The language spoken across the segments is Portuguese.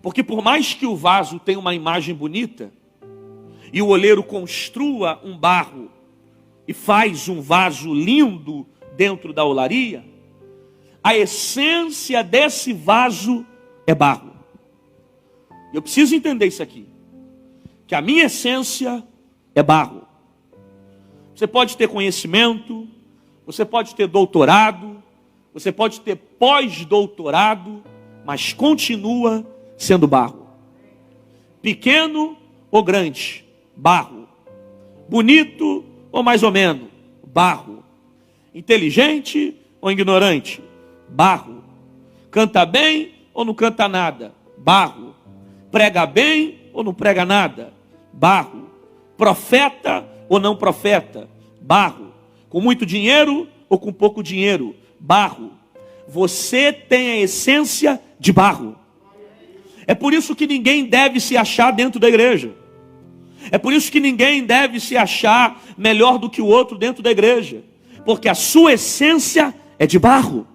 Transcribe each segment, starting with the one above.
Porque por mais que o vaso tenha uma imagem bonita, e o oleiro construa um barro e faz um vaso lindo dentro da olaria, a essência desse vaso é barro. Eu preciso entender isso aqui, que a minha essência é barro. Você pode ter conhecimento, você pode ter doutorado, você pode ter pós-doutorado, mas continua sendo barro. Pequeno ou grande, barro. Bonito ou mais ou menos, barro. Inteligente ou ignorante, barro. Canta bem ou não canta nada, barro. Prega bem ou não prega nada, barro. Profeta ou não profeta, barro. Com muito dinheiro ou com pouco dinheiro, barro. Você tem a essência de barro. É por isso que ninguém deve se achar dentro da igreja. É por isso que ninguém deve se achar melhor do que o outro dentro da igreja. Porque a sua essência é de barro.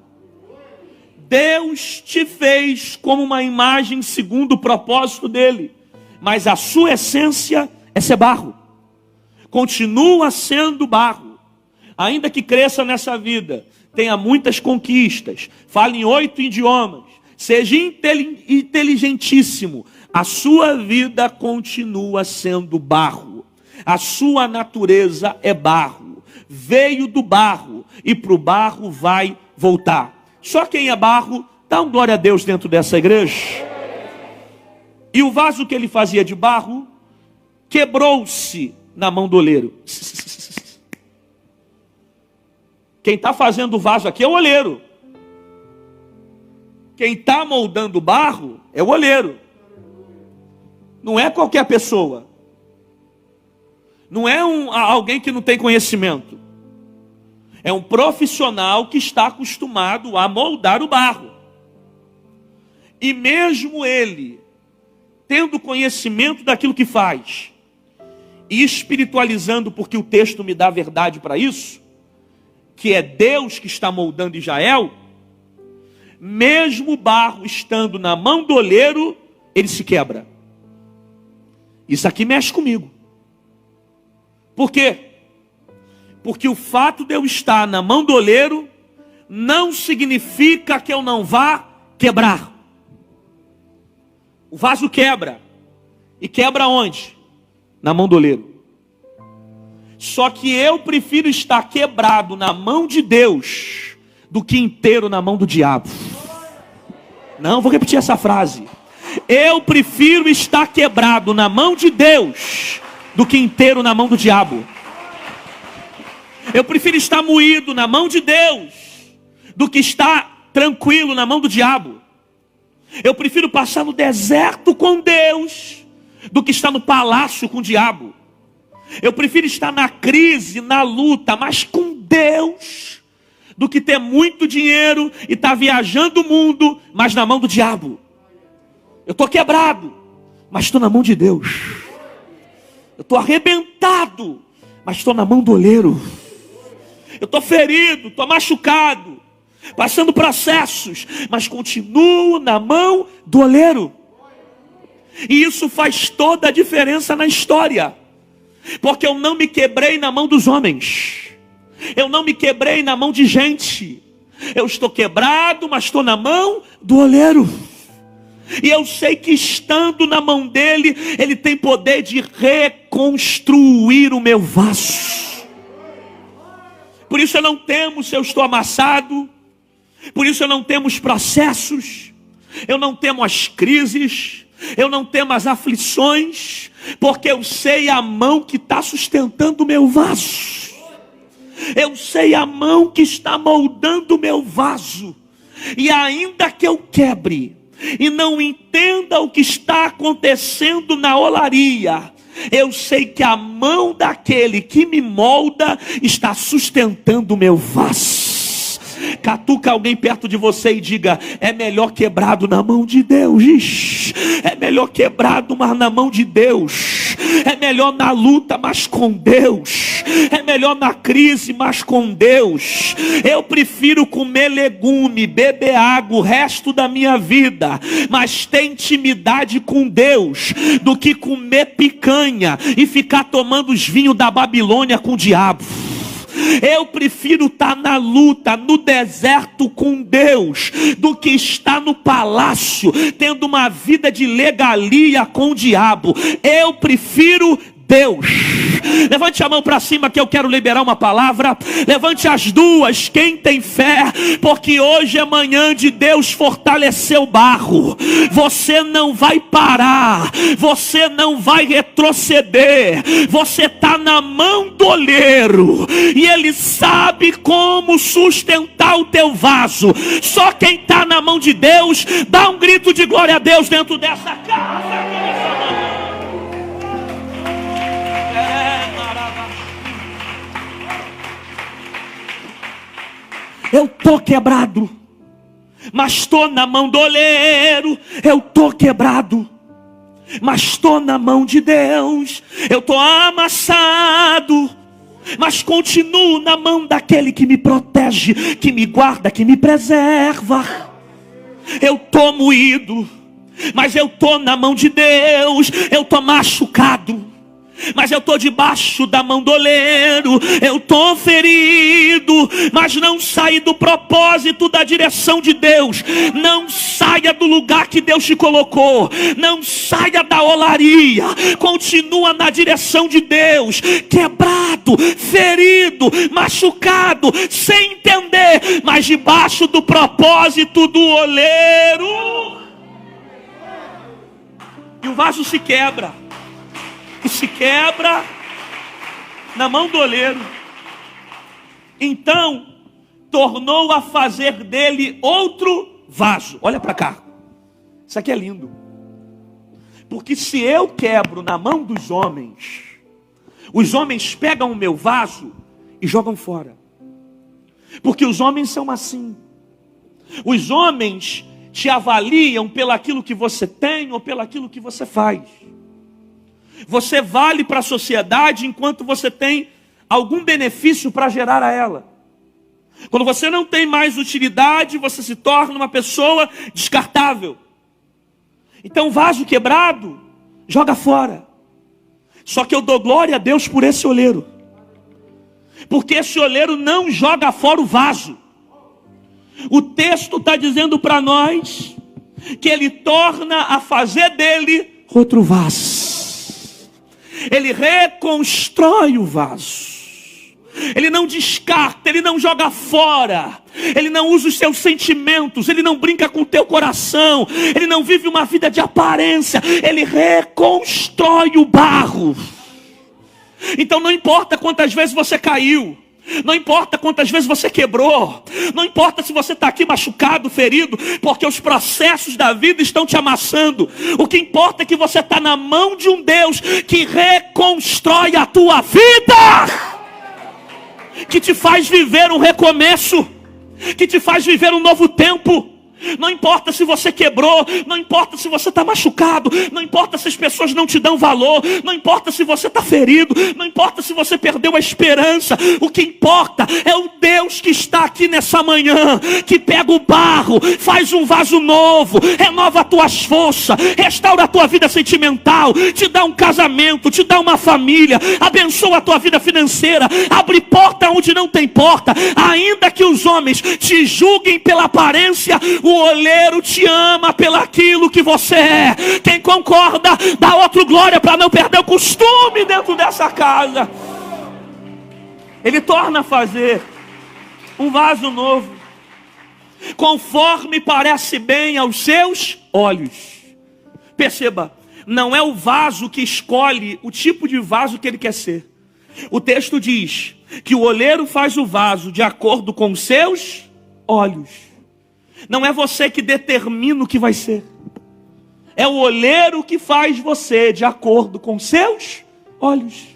Deus te fez como uma imagem segundo o propósito dele. Mas a sua essência é ser barro. Continua sendo barro. Ainda que cresça nessa vida, tenha muitas conquistas, fale em 8 idiomas, seja inteligentíssimo, a sua vida continua sendo barro. A sua natureza é barro. Veio do barro e para o barro vai voltar. Só quem é barro, dá um glória a Deus dentro dessa igreja. E o vaso que ele fazia de barro quebrou-se na mão do oleiro. Quem está fazendo o vaso aqui é o oleiro. Quem está moldando o barro é o oleiro. Não é qualquer pessoa. Não é alguém que não tem conhecimento. É um profissional que está acostumado a moldar o barro. E mesmo ele, tendo conhecimento daquilo que faz, e espiritualizando, porque o texto me dá verdade para isso, que é Deus que está moldando Israel, mesmo o barro estando na mão do oleiro, ele se quebra. Isso aqui mexe comigo. Por quê? Porque o fato de eu estar na mão do oleiro não significa que eu não vá quebrar. O vaso quebra. E quebra onde? Na mão do oleiro. Só que eu prefiro estar quebrado na mão de Deus do que inteiro na mão do diabo. Não, vou repetir essa frase. Eu prefiro estar quebrado na mão de Deus do que inteiro na mão do diabo. Eu prefiro estar moído na mão de Deus do que estar tranquilo na mão do diabo. Eu prefiro passar no deserto com Deus do que estar no palácio com o diabo. Eu prefiro estar na crise, na luta, mas com Deus, do que ter muito dinheiro e estar viajando o mundo, mas na mão do diabo. Eu estou quebrado, mas estou na mão de Deus. Eu estou arrebentado, mas estou na mão do oleiro. Eu estou ferido, estou machucado, passando processos, mas continuo na mão do oleiro. E isso faz toda a diferença na história. Porque eu não me quebrei na mão dos homens. Eu não me quebrei na mão de gente. Eu estou quebrado, mas estou na mão do oleiro. E eu sei que estando na mão dele, ele tem poder de reconstruir o meu vaso. Por isso eu não temo se eu estou amassado. Por isso eu não temo os processos. Eu não temo as crises. Eu não temo as aflições, porque eu sei a mão que está sustentando o meu vaso. Eu sei a mão que está moldando o meu vaso. E ainda que eu quebre e não entenda o que está acontecendo na olaria, eu sei que a mão daquele que me molda está sustentando o meu vaso. Catuca alguém perto de você e diga: é melhor quebrado na mão de Deus. É melhor quebrado, mas na mão de Deus, É melhor na luta, mas com Deus. É melhor na crise, mas com Deus. Eu prefiro comer legume, beber água o resto da minha vida, mas ter intimidade com Deus, do que comer picanha e ficar tomando os vinhos da Babilônia com o diabo. Eu prefiro estar na luta, no deserto com Deus, do que estar no palácio, tendo uma vida de legalia com o diabo. Eu prefiro Deus. Levante a mão para cima que eu quero liberar uma palavra. Levante as duas, quem tem fé, porque hoje é manhã de Deus fortalecer o barro. Você não vai parar, você não vai retroceder. Você está na mão do oleiro e Ele sabe como sustentar o teu vaso. Só quem está na mão de Deus, dá um grito de glória a Deus dentro dessa casa. Eu estou quebrado, mas estou na mão do oleiro. Eu estou quebrado, mas estou na mão de Deus. Eu estou amassado, mas continuo na mão daquele que me protege, que me guarda, que me preserva. Eu estou moído, mas eu estou na mão de Deus. Eu estou machucado, mas eu estou debaixo da mão do oleiro. Eu estou ferido, mas não saí do propósito, da direção de Deus. Não saia do lugar que Deus te colocou. Não saia da olaria. Continua na direção de Deus. Quebrado, ferido, machucado, sem entender, mas debaixo do propósito do oleiro. E o vaso se quebra. E se quebra na mão do oleiro. Então tornou a fazer dele outro vaso. Olha para cá. Isso aqui é lindo. Porque se eu quebro na mão dos homens, os homens pegam o meu vaso e jogam fora. Porque os homens são assim. Os homens te avaliam pelaquilo que você tem ou pelaquilo que você faz. Você vale para a sociedade enquanto você tem algum benefício para gerar a ela. Quando você não tem mais utilidade, você se torna uma pessoa descartável. Então, vaso quebrado, joga fora. Só que eu dou glória a Deus por esse oleiro. Porque esse oleiro não joga fora o vaso. O texto está dizendo para nós que ele torna a fazer dele outro vaso. Ele reconstrói o vaso. Ele não descarta, ele não joga fora. Ele não usa os seus sentimentos, ele não brinca com o teu coração. Ele não vive uma vida de aparência. Ele reconstrói o barro. Então não importa quantas vezes você caiu, não importa quantas vezes você quebrou, não importa se você está aqui machucado, ferido, porque os processos da vida estão te amassando. O que importa é que você está na mão de um Deus que reconstrói a tua vida, que te faz viver um recomeço, que te faz viver um novo tempo. Não importa se você quebrou, não importa se você está machucado, não importa se as pessoas não te dão valor, não importa se você está ferido, não importa se você perdeu a esperança. O que importa é o Deus que está aqui nessa manhã, que pega o barro, faz um vaso novo, renova as tuas forças, restaura a tua vida sentimental, te dá um casamento, te dá uma família, abençoa a tua vida financeira, abre porta onde não tem porta. Ainda que os homens te julguem pela aparência, o oleiro te ama pelaquilo que você é. Quem concorda, dá outro glória para não perder o costume dentro dessa casa. Ele torna a fazer um vaso novo, conforme parece bem aos seus olhos. Perceba, não é o vaso que escolhe o tipo de vaso que ele quer ser. O texto diz que o oleiro faz o vaso de acordo com os seus olhos. Não é você que determina o que vai ser. É o oleiro que faz você de acordo com seus olhos.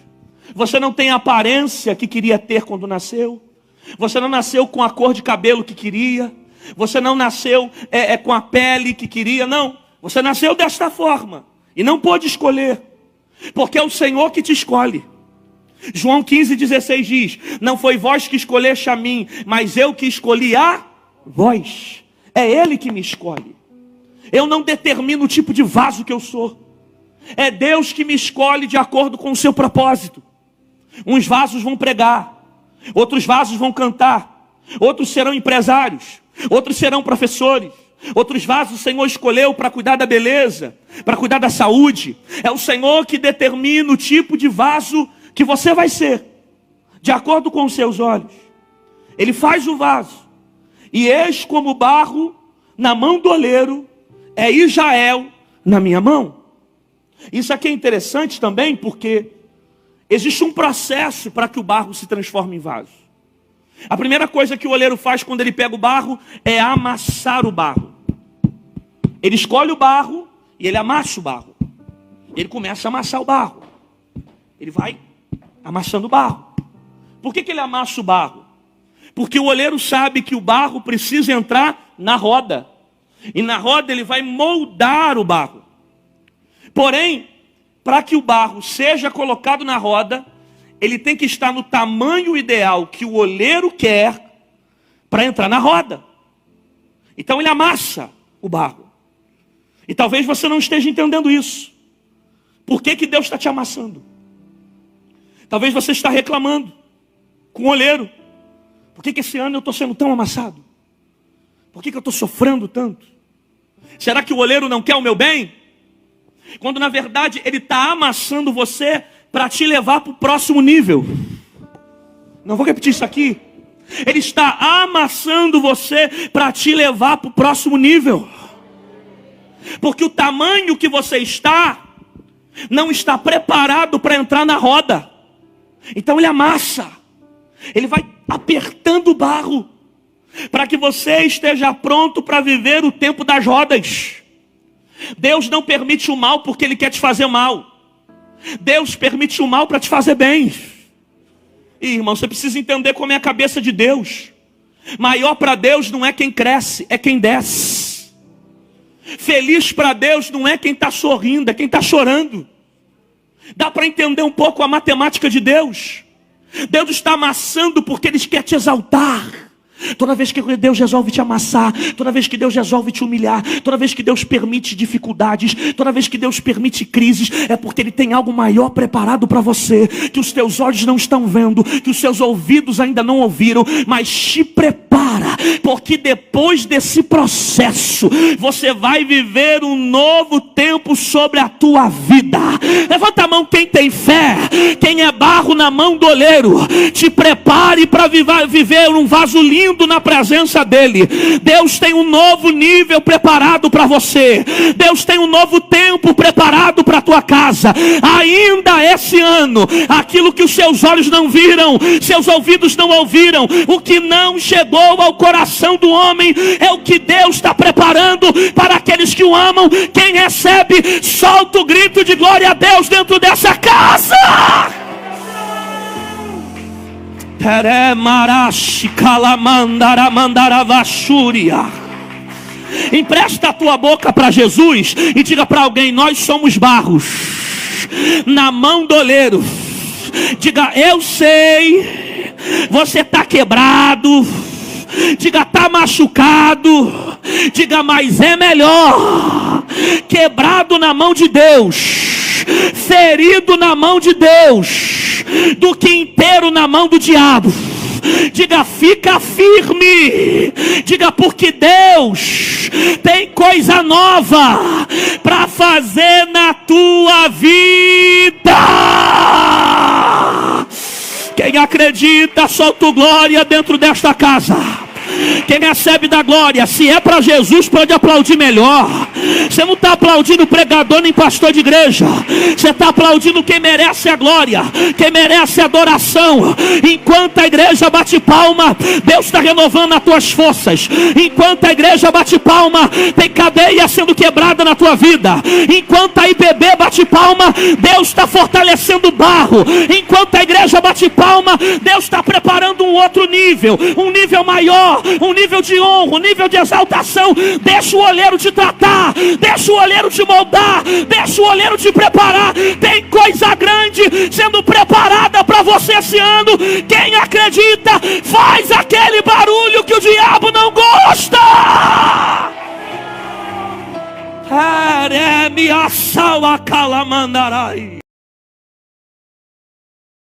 Você não tem a aparência que queria ter quando nasceu. Você não nasceu com a cor de cabelo que queria. Você não nasceu com a pele que queria. Não. Você nasceu desta forma e não pôde escolher. porque é o Senhor que te escolhe. João 15,16 diz: não foi vós que escolheste a mim, mas eu que escolhi a vós. É Ele que me escolhe. Eu não determino o tipo de vaso que eu sou. É Deus que me escolhe de acordo com o seu propósito. Uns vasos vão pregar, outros vasos vão cantar, outros serão empresários, outros serão professores, outros vasos o Senhor escolheu para cuidar da beleza, para cuidar da saúde. É o Senhor que determina o tipo de vaso que você vai ser, de acordo com os seus olhos. Ele faz o vaso, e eis como barro na mão do oleiro, é Israel na minha mão. Isso aqui é interessante também, porque existe um processo para que o barro se transforme em vaso. A primeira coisa que o oleiro faz quando ele pega o barro é amassar o barro. Ele escolhe o barro e ele amassa o barro. Ele começa a amassar o barro. Ele vai amassando o barro. Por que ele amassa o barro? Porque o oleiro sabe que o barro precisa entrar na roda. E na roda ele vai moldar o barro. Porém, para que o barro seja colocado na roda, ele tem que estar no tamanho ideal que o oleiro quer para entrar na roda. Então ele amassa o barro. E talvez você não esteja entendendo isso. Por que Deus está te amassando? Talvez você está reclamando com o oleiro. Por que esse ano eu estou sendo tão amassado? Por que eu estou sofrendo tanto? Será que o oleiro não quer o meu bem? Quando na verdade ele está amassando você para te levar para o próximo nível. Não vou repetir isso aqui. Ele está amassando você para te levar para o próximo nível. Porque o tamanho que você está não está preparado para entrar na roda. Então ele amassa. Ele vai apertando o barro para que você esteja pronto para viver o tempo das rodas. Deus não permite o mal porque Ele quer te fazer mal. Deus permite o mal para te fazer bem. E, irmão, você precisa entender como é a cabeça de Deus. Maior para Deus não é quem cresce, é quem desce. Feliz para Deus não é quem está sorrindo, é quem está chorando. Dá para entender um pouco a matemática de Deus. Deus está amassando porque Ele quer te exaltar. Toda vez que Deus resolve te amassar, toda vez que Deus resolve te humilhar, toda vez que Deus permite dificuldades, toda vez que Deus permite crises, é porque Ele tem algo maior preparado para você, que os teus olhos não estão vendo, que os seus ouvidos ainda não ouviram, mas te prepara, porque depois desse processo, você vai viver um novo tempo sobre a tua vida. Levanta a mão quem tem fé, quem é barro na mão do oleiro, te prepare para viver um vaso lindo na presença dele. Deus tem um novo nível preparado para você. Deus tem um novo tempo preparado para a tua casa. Ainda esse ano, aquilo que os seus olhos não viram, seus ouvidos não ouviram, o que não chegou ao coração do homem, é o que Deus está preparando para aqueles que o amam. Quem recebe, solta o grito de glória a Deus dentro dessa casa. Empresta a tua boca para Jesus e diga para alguém: nós somos barros na mão do oleiro. Diga: eu sei, você está quebrado. Diga: está machucado. Diga: mas é melhor quebrado na mão de Deus, ferido na mão de Deus, do que inteiro na mão do diabo. Diga: fica firme. Diga: porque Deus tem coisa nova para fazer na tua vida. Quem acredita, solta o glória dentro desta casa. Quem recebe da glória, se é para Jesus, pode aplaudir melhor. Você não está aplaudindo pregador nem pastor de igreja. Você está aplaudindo quem merece a glória, quem merece a adoração. Enquanto a igreja bate palma, Deus está renovando as tuas forças. Enquanto a igreja bate palma, tem cadeia sendo quebrada na tua vida. Enquanto a IBB bate palma, Deus está fortalecendo o barro. Enquanto a igreja bate palma, Deus está preparando um outro nível, um nível maior. um nível de honra, um nível de exaltação. Deixa o olheiro te tratar, deixa o olheiro te moldar, deixa o olheiro te preparar. Tem coisa grande sendo preparada para você esse ano. Quem acredita, faz aquele barulho que o diabo não gosta. É minha salva calamandarai.